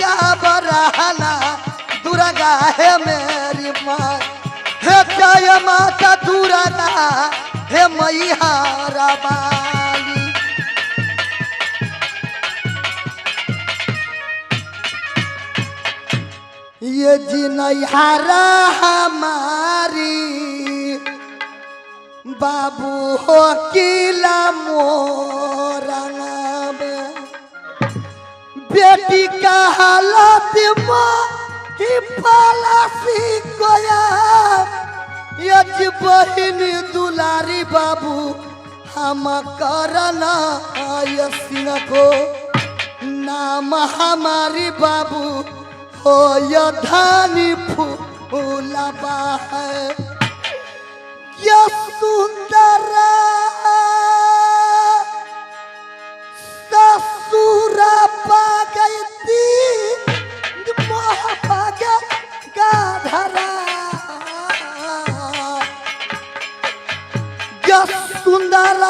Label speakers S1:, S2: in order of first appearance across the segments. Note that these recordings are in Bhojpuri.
S1: मैया बरहना दुर्गा है मेरी माँ है जय माता दुर्गा है मैया रबाली। ये जिनहारा हमारी बाबू हो किला मोरंगा में बेटी का हालत की पलासी गोया ये बहन दुलारी बाबू हम करना यसिन को नाम हमारी बाबू हो ये धानी फूलबा है ये सुंदर ससुरा पागती मोहभाग गाधरा ये सुंदर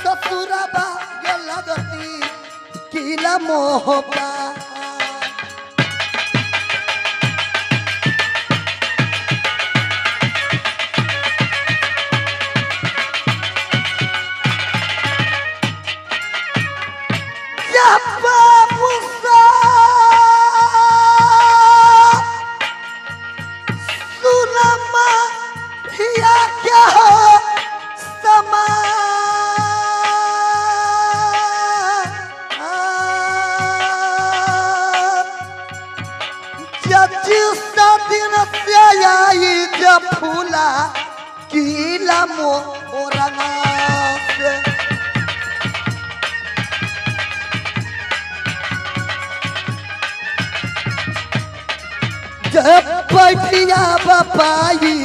S1: ससुरा पाग लगती किला मोहबा। फूला किला मोरंगा से जब बैठिया बपाई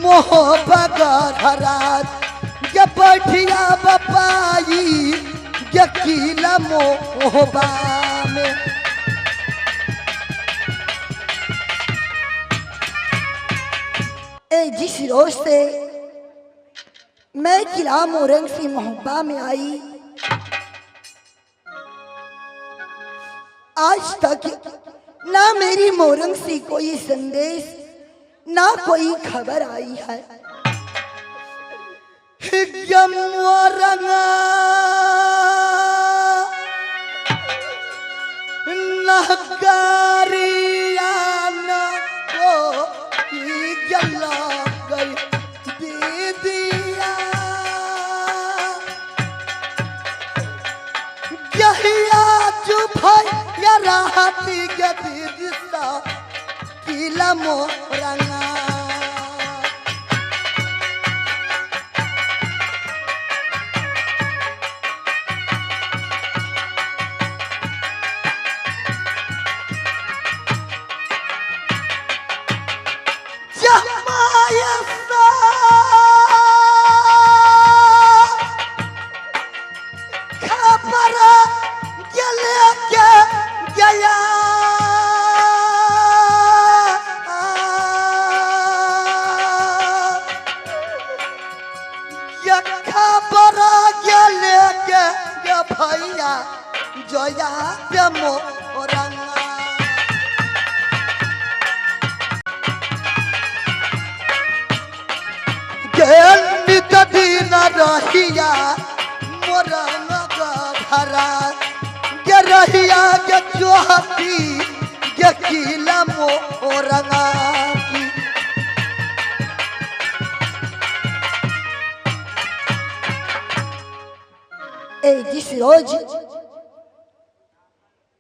S1: मोह बगरात जब बैठिया बपाई ये किला मोहबा में जिस रोज से मैं किला मोरंग से मोहब्बा में आई आज तक ना मेरी मोरंग से कोई संदेश ना कोई खबर आई है। मोरंगा नहकारिया न को जला गई दीदिया यहिया चुभाई या राहती के दीदिसा किला मोरंगा भैया जया मोरंगा नित दिन रहिया मोरंगा घरा के रहिया के चौहती के किला मोरंगा की जिस रोज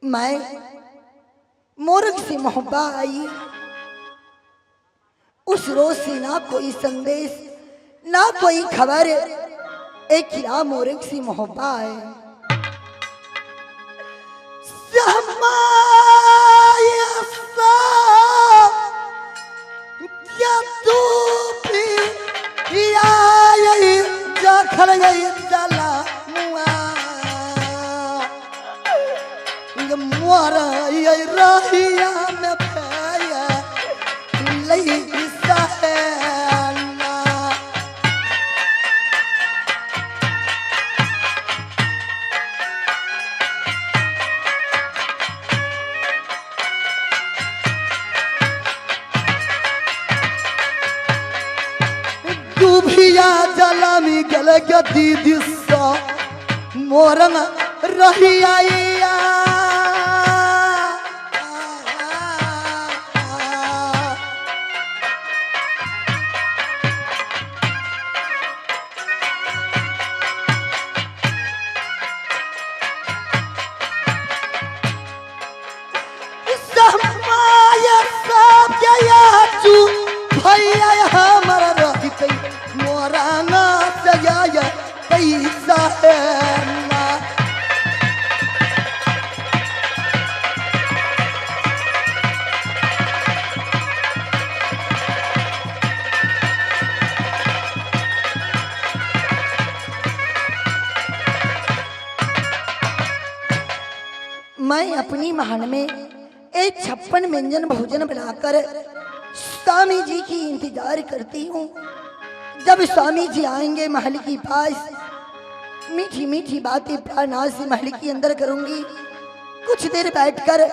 S1: मैं मोरंग से मोहब्बा आई उस रोज से ना कोई संदेश ना कोई खबर एक किला मोरंग से मोहब्बा है। क्या तू भी जाखर चला मोरा रहिया में फैया लई सहेला लगे दीदी सा मोरंग रही आइया भैया हमारा रहते मोराना सजाया कैसा है ना। मैं अपनी महल में एक 56 व्यंजन भोजन बनाकर स्वामी जी की इंतजार करती हूँ। जब स्वामी जी आएंगे महल के पास, मीठी मीठी बातें प्राण से महल के अंदर करूंगी। कुछ देर बैठकर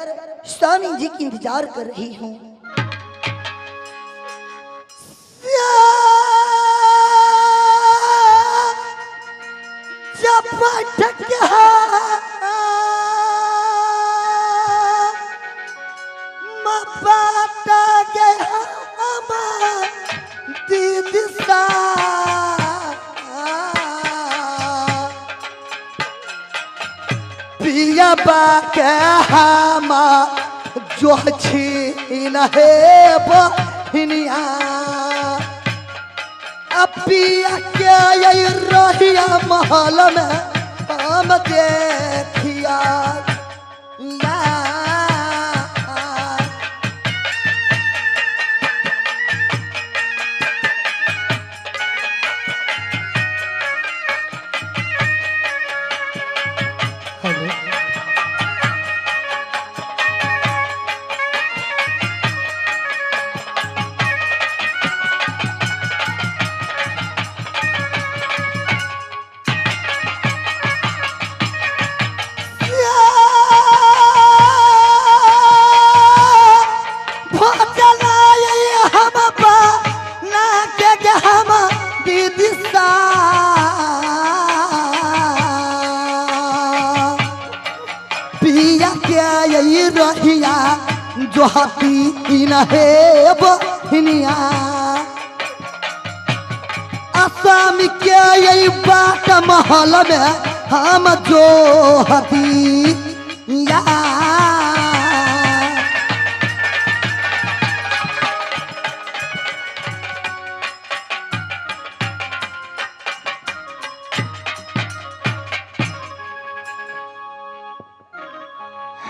S1: स्वामी जी की इंतजार कर रही हूँ। जब पिया बाके हमा जो छीन है बहनिया पिया के यही रहिया महल में हम देखिया पिया क्या यही रहिया जो हती न है बहनिया आसाम क्या यही बात महल में हम जो हती या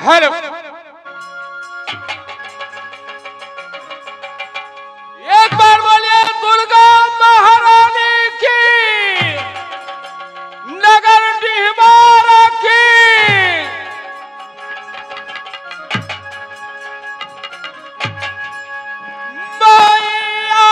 S2: हेलो एक बार बोलिए दुर्गा महारानी की नगर डिहबारा की मैया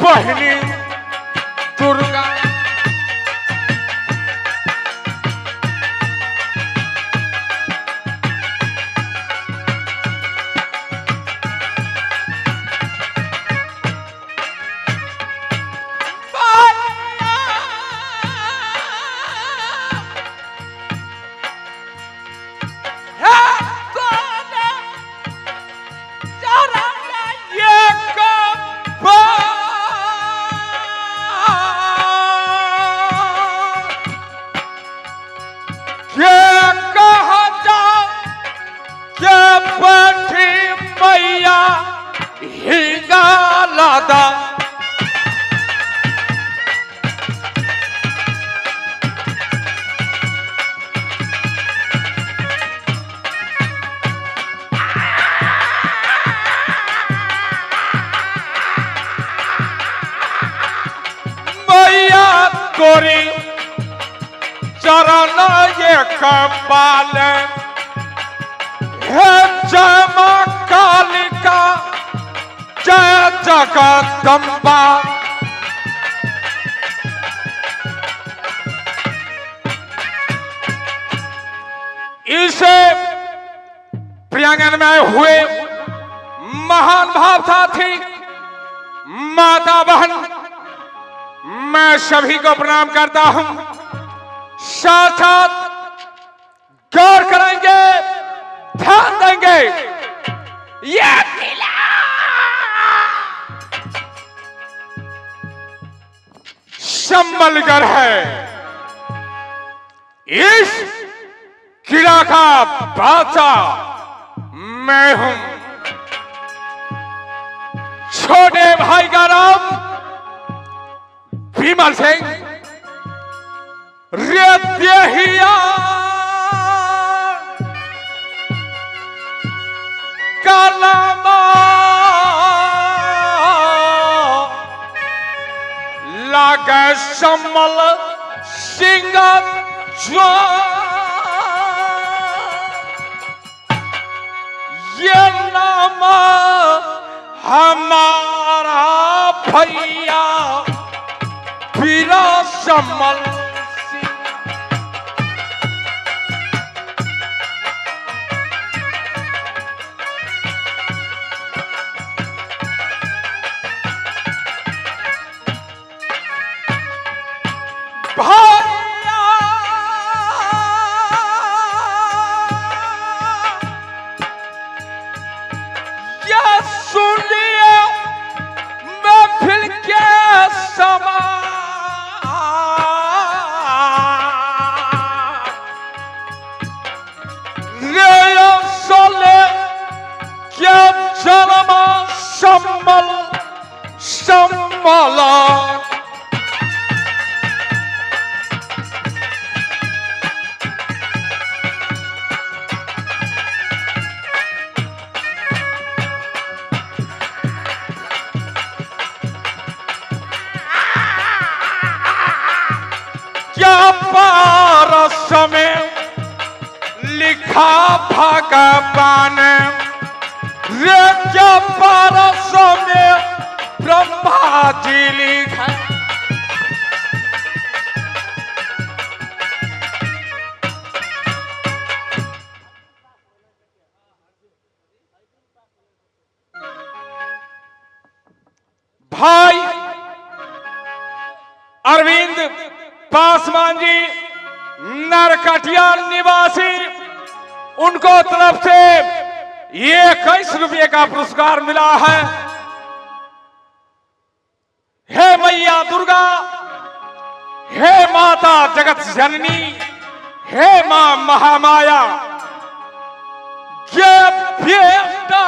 S2: बहनी दुर्गा तोरी चरण ये कपाल हे जय मां कालिका जय जगदम्बा। इसे प्रियांगन में हुए महान भाव साथी माता बहन मैं सभी को प्रणाम करता हूं। साथ साथ गौर करेंगे, ध्यान देंगे। यह किला संबलगढ़ है। इस किला का बादशाह मैं हूं। छोटे भाई का नाम विमल सिंह रेतिया का नाम लागे सम्मल सिंह ये नाम हमारा भैया वीरा सम्मल सिंह। भैया यह सुनिए महफिल के समा संबल संबल क्या पारस में लिखा भगवान रे क्या पारस में ब्रह्मा जी लिखा। भाई अरविंद पासवान जी नरकटिया निवासी उनको तरफ से ये 21 रुपये का पुरस्कार मिला है। हे मैया दुर्गा, हे माता जगत जननी, हे मां महामाया, ये बेटा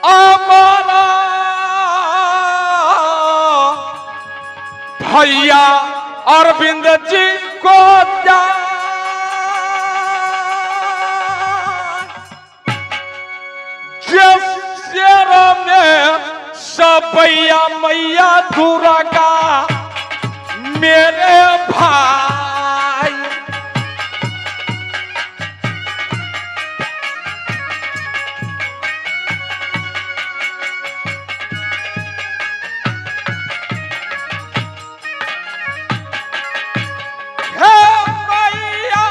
S2: हमारा भैया अरविंद जी को जा सबैया मैया दुर्गा मेरे भाई। हे मैया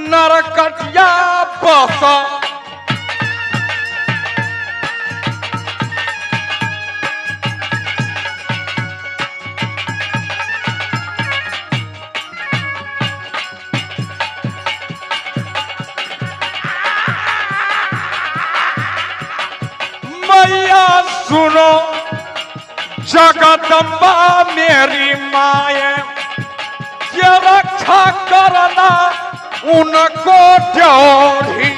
S2: नरकटिया बसा मैया सुनो जगदम्बा मेरी माए ये रक्षा करना उनको ड्योढ़ी।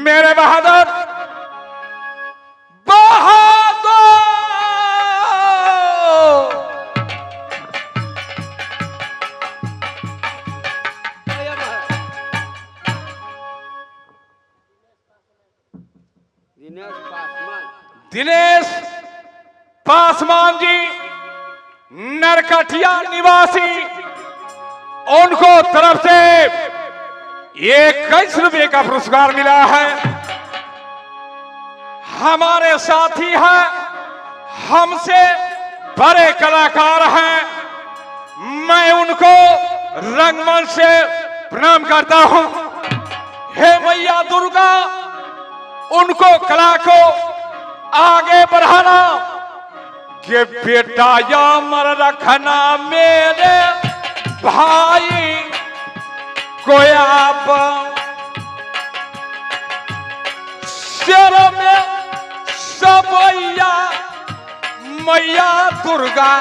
S2: मेरे बहादुर दिनेश पासवान जी नरकटिया निवासी, उनको तरफ से 21 रुपए का पुरस्कार मिला है। हमारे साथी हैं, हमसे बड़े कलाकार हैं, मैं उनको रंगमंच से प्रणाम करता हूं। हे मैया दुर्गा, उनको कला को आगे बढ़ाना, कि बेटा यामर रखना मेरे भाई को आप सिर में सबैया मैया दुर्गा।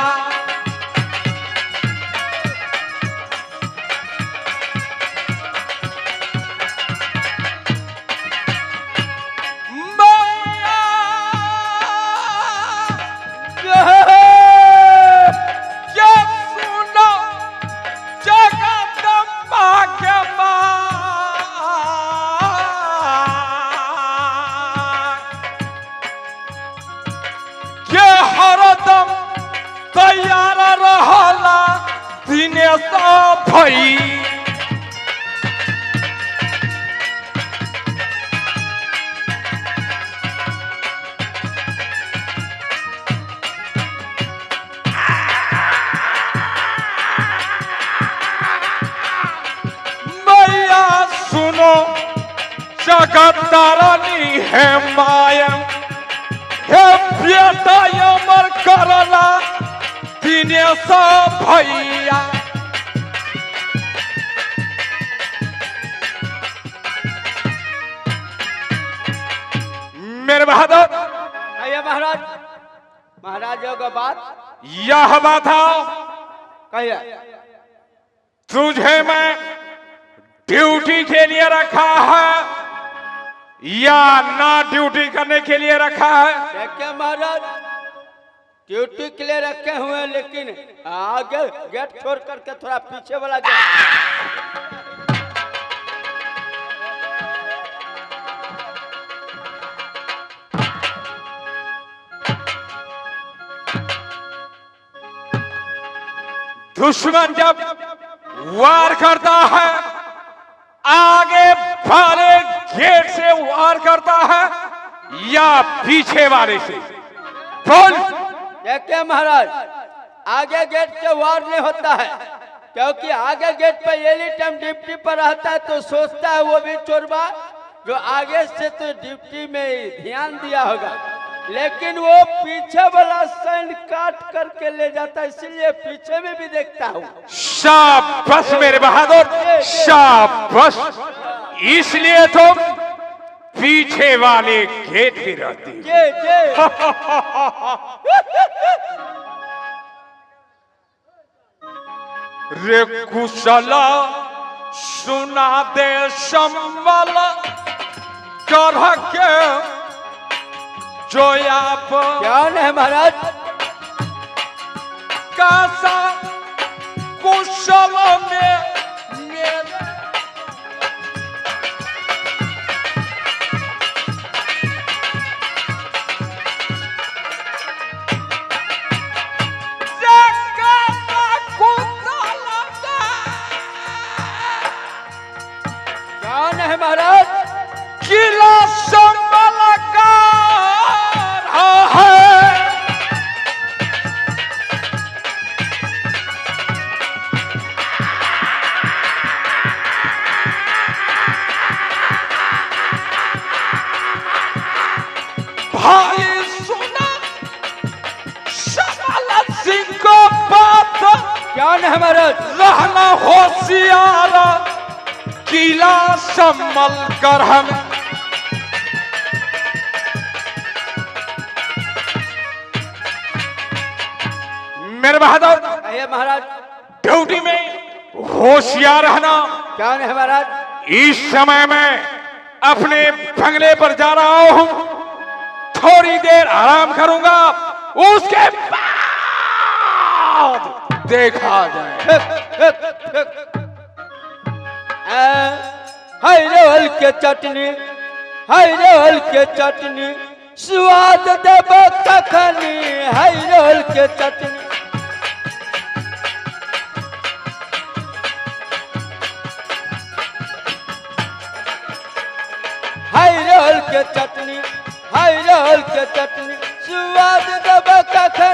S2: तैयार रहला दिनेश भाई। मैया सुनो जगत तारनी है माया, हे बेटा अमर करला दिनेश भैया। मेरे बहादुर
S3: कहिए महाराज। महाराज का बात
S2: यह बात है,
S3: कहिए।
S2: तुझे मैं ड्यूटी के लिए रखा है या ना ड्यूटी करने के लिए रखा है?
S3: देखिए महाराज, ड्यूटी के लिए रखे हुए हैं, लेकिन आगे गेट छोड़ करके थोड़ा पीछे वाला गेट।
S2: दुश्मन जब वार करता है, आगे वाले गेट से वार करता है या पीछे वाले से? बोल।
S3: देखिए महाराज, आगे गेट से वार नहीं होता है, क्योंकि आगे गेट पे एनी टाइम ड्यूटी पर रहता है, तो सोचता है वो भी चोरबा जो आगे से तो ड्यूटी में ध्यान दिया होगा, लेकिन वो पीछे वाला साइन काट करके ले जाता है, इसलिए पीछे में भी देखता हूँ।
S2: शाबाश मेरे बहादुर, शाबाश। इसलिए तो पीछे वाले गेट पे रहती है। रे कुशला सुना दे संबल कर के जो आप
S3: क्या है महाराज?
S2: कासा कुशल में मेरे
S3: है महाराज?
S2: किला संबल का है। भाई सुना संबल सिंह को बात
S3: क्या है महाराज?
S2: रहना होशियार, किला संभल कर हम मेरे बहादुर,
S3: कहिए महाराज।
S2: ड्यूटी में होशियार रहना।
S3: क्या है महाराज?
S2: इस समय मैं अपने बंगले पर जा रहा हूं, थोड़ी देर आराम करूंगा, उसके बाद देखा जाए।
S3: हाय रोल के चटनी, हाय रोल के चटनी, स्वाद देब कखनी, हाय रोल के चटनी। हाय रोल के चटनी, हाय रोल के चटनी, स्वाद देब कखनी।